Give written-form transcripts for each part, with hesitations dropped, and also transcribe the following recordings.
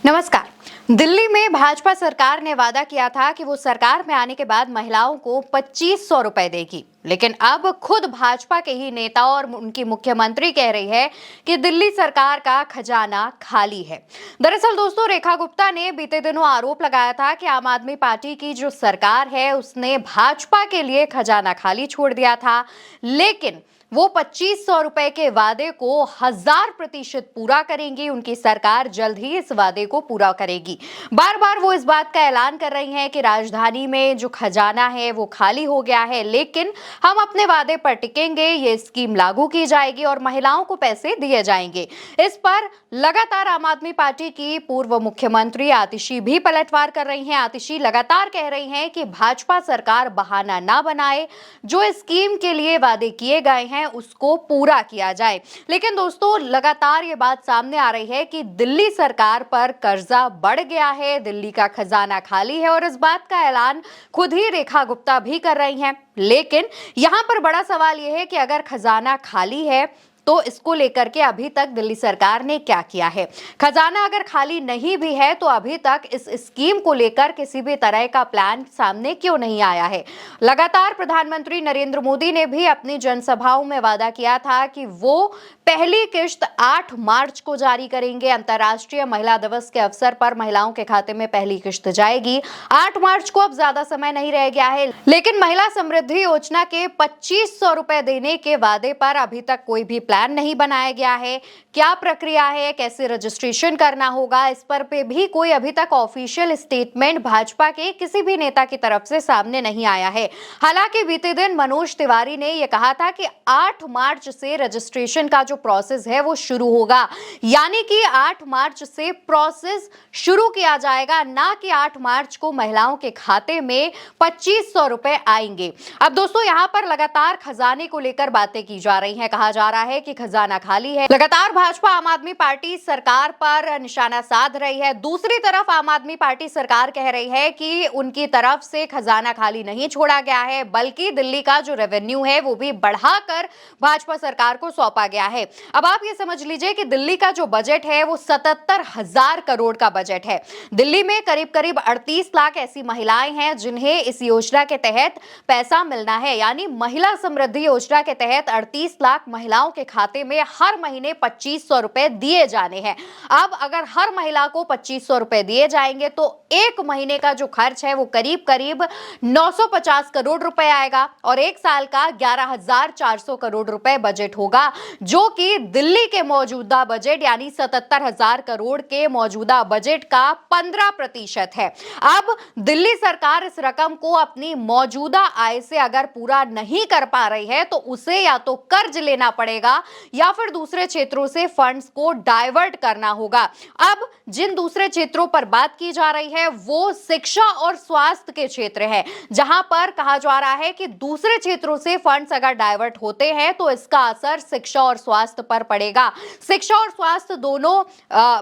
नमस्कार। दिल्ली में भाजपा सरकार ने वादा किया था कि वो सरकार में आने के बाद महिलाओं को 2500 रुपए देगी, लेकिन अब खुद भाजपा के ही नेता और उनकी मुख्यमंत्री कह रही है कि दिल्ली सरकार का खजाना खाली है। दरअसल दोस्तों, रेखा गुप्ता ने बीते दिनों आरोप लगाया था कि आम आदमी पार्टी की जो सरकार है उसने भाजपा के लिए खजाना खाली छोड़ दिया था, लेकिन वो 2500 रुपए के वादे को 1000% पूरा करेंगी। उनकी सरकार जल्द ही इस वादे को पूरा करेगी। बार बार वो इस बात का ऐलान कर रही हैं कि राजधानी में जो खजाना है वो खाली हो गया है, लेकिन हम अपने वादे पर टिकेंगे, ये स्कीम लागू की जाएगी और महिलाओं को पैसे दिए जाएंगे। इस पर लगातार आम आदमी पार्टी की पूर्व मुख्यमंत्री आतिशी भी पलटवार कर रही हैं। आतिशी लगातार कह रही हैं कि भाजपा सरकार बहाना ना बनाए, जो स्कीम के लिए वादे किए गए हैं उसको पूरा किया जाए। लेकिन दोस्तों, लगातार ये बात सामने आ रही है कि दिल्ली सरकार पर कर्जा बढ़ गया है, दिल्ली का खजाना खाली है और इस बात का ऐलान खुद ही रेखा गुप्ता भी कर रही हैं। लेकिन यहां पर बड़ा सवाल यह है कि अगर खजाना खाली है तो इसको लेकर के अभी तक दिल्ली सरकार ने क्या किया है। खजाना अगर खाली नहीं भी है तो अभी तक इस स्कीम को लेकर किसी भी तरह का प्लान सामने क्यों नहीं आया है। लगातार प्रधानमंत्री नरेंद्र मोदी ने भी अपनी जनसभाओं में वादा किया था कि वो पहली किश्त 8 मार्च को जारी करेंगे। अंतर्राष्ट्रीय महिला दिवस के अवसर पर महिलाओं के खाते में पहली किश्त जाएगी 8 मार्च को। अब ज्यादा समय नहीं रह गया है, लेकिन महिला समृद्धि योजना के 2500 रुपए देने के वादे पर अभी तक कोई भी प्लान नहीं बनाया गया है। क्या प्रक्रिया है, कैसे रजिस्ट्रेशन करना होगा, इस पर पे भी कोई अभी तक ऑफिशियल स्टेटमेंट भाजपा के किसी भी नेता की तरफ से सामने नहीं आया है। हालांकि बीते दिन मनोज तिवारी ने यह कहा था कि 8 मार्च से रजिस्ट्रेशन का जो प्रोसेस है वो शुरू होगा, यानी कि 8 मार्च से प्रोसेस शुरू किया जाएगा, ना कि 8 मार्च को महिलाओं के खाते में 2500 रुपए आएंगे। अब दोस्तों, यहां पर लगातार खजाने को लेकर बातें की जा रही हैं। कहा जा रहा है कि खजाना खाली है। लगातार भाजपा आम आदमी पार्टी सरकार पर निशाना साध रही है। दूसरी तरफ आम आदमी पार्टी सरकार कह रही है कि उनकी तरफ से खजाना खाली नहीं छोड़ा गया है, बल्कि दिल्ली का जो रेवेन्यू है वो भी बढ़ाकर भाजपा सरकार को सौंपा गया है। अब आप ये समझ लीजिए कि दिल्ली का जो बजट है वो 77,000 करोड़ का बजट है। दिल्ली में करीब करीब 38 लाख ऐसी महिलाएं हैं जिन्हें इस योजना के तहत पैसा मिलना है, यानी महिला समृद्धि योजना के तहत 38 लाख महिलाओं के खाते में हर महीने 2500 रुपए दिए जाने हैं। अब अगर हर महिला को 2500 रुपए दिए जाएंगे तो एक महीने का जो खर्च है वो करीब करीब 950 करोड़ रुपए आएगा और एक साल का 11,400 करोड़ रुपए बजट होगा, जो कि दिल्ली के मौजूदा बजट यानी 77,000 करोड़ के मौजूदा बजट का 15% है। अब दिल्ली सरकार इस रकम को अपनी मौजूदा आय से अगर पूरा नहीं कर पा रही है तो उसे या तो कर्ज लेना पड़ेगा या फिर दूसरे क्षेत्रों से फंड्स को डाइवर्ट करना होगा। अब जिन दूसरे क्षेत्रों पर बात की जा रही है वो शिक्षा और स्वास्थ्य के क्षेत्र है, जहां पर कहा जा रहा है कि दूसरे क्षेत्रों से फंड्स अगर डाइवर्ट होते हैं तो इसका असर शिक्षा और स्वास्थ्य पर पड़ेगा। शिक्षा और स्वास्थ्य दोनों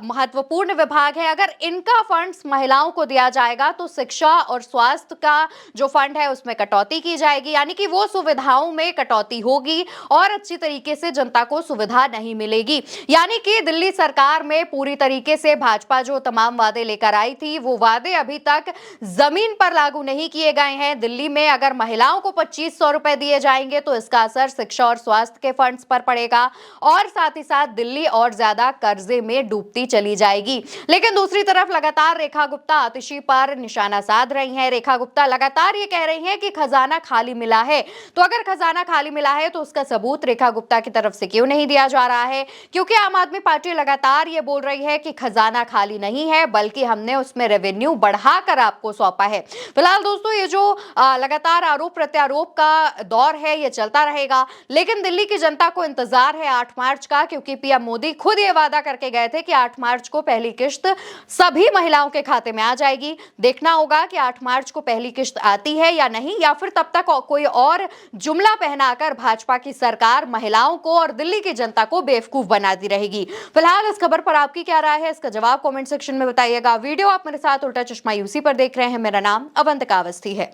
महत्वपूर्ण विभाग है। अगर इनका फंड्स महिलाओं को दिया जाएगा तो शिक्षा और स्वास्थ्य का जो फंड है उसमें कटौती की जाएगी, यानी कि वो सुविधाओं में कटौती होगी और अच्छी तरीके से जनता को सुविधा नहीं मिलेगी। यानी कि दिल्ली सरकार में पूरी तरीके से भाजपा जो तमाम वादे लेकर आई थी वो वादे अभी तक जमीन पर लागू नहीं किए गए हैं। दिल्ली में अगर महिलाओं को 2500 रुपए दिए जाएंगे तो इसका असर शिक्षा और स्वास्थ्य के फंड्स पर पड़ेगा और साथ ही साथ दिल्ली और ज्यादा कर्जे में डूबती चली जाएगी। लेकिन दूसरी तरफ लगातार रेखा गुप्ता आतिशी पर निशाना साध रही हैं। रेखा गुप्ता लगातार ये कह रही हैं कि खजाना खाली मिला है, तो अगर खजाना खाली मिला है तो उसका सबूत रेखा गुप्ता की तरफ से क्यों नहीं दिया जा रहा है? क्योंकि आम आदमी पार्टी लगातार ये बोल रही है कि खजाना खाली नहीं है, बल्कि हमने उसमें रेवेन्यू बढ़ाकर आपको सौंपा है। फिलहाल दोस्तों, ये जो लगातार आरोप प्रत्यारोप का दौर है ये चलता रहेगा, लेकिन दिल्ली की जनता को इंतजार है 8 मार्च का, क्योंकि पीएम मोदी खुद ये वादा करके गए थे कि 8 मार्च को पहली किश्त सभी महिलाओं के खाते में आ जाएगी। देखना होगा कि 8 मार्च को पहली किश्त आती है या नहीं, या फिर तब तक कोई और जुमला पहनाकर भाजपा की सरकार महिलाओं को और दिल्ली की जनता को बेवकूफ बनाती रहेगी। फिलहाल इस खबर पर आपकी क्या राय है, इसका जवाब कमेंट सेक्शन में बताइएगा। वीडियो आप मेरे साथ उल्टा चश्मा यूसी पर देख रहे हैं। मेरा नाम अवंतिका अवस्थी है।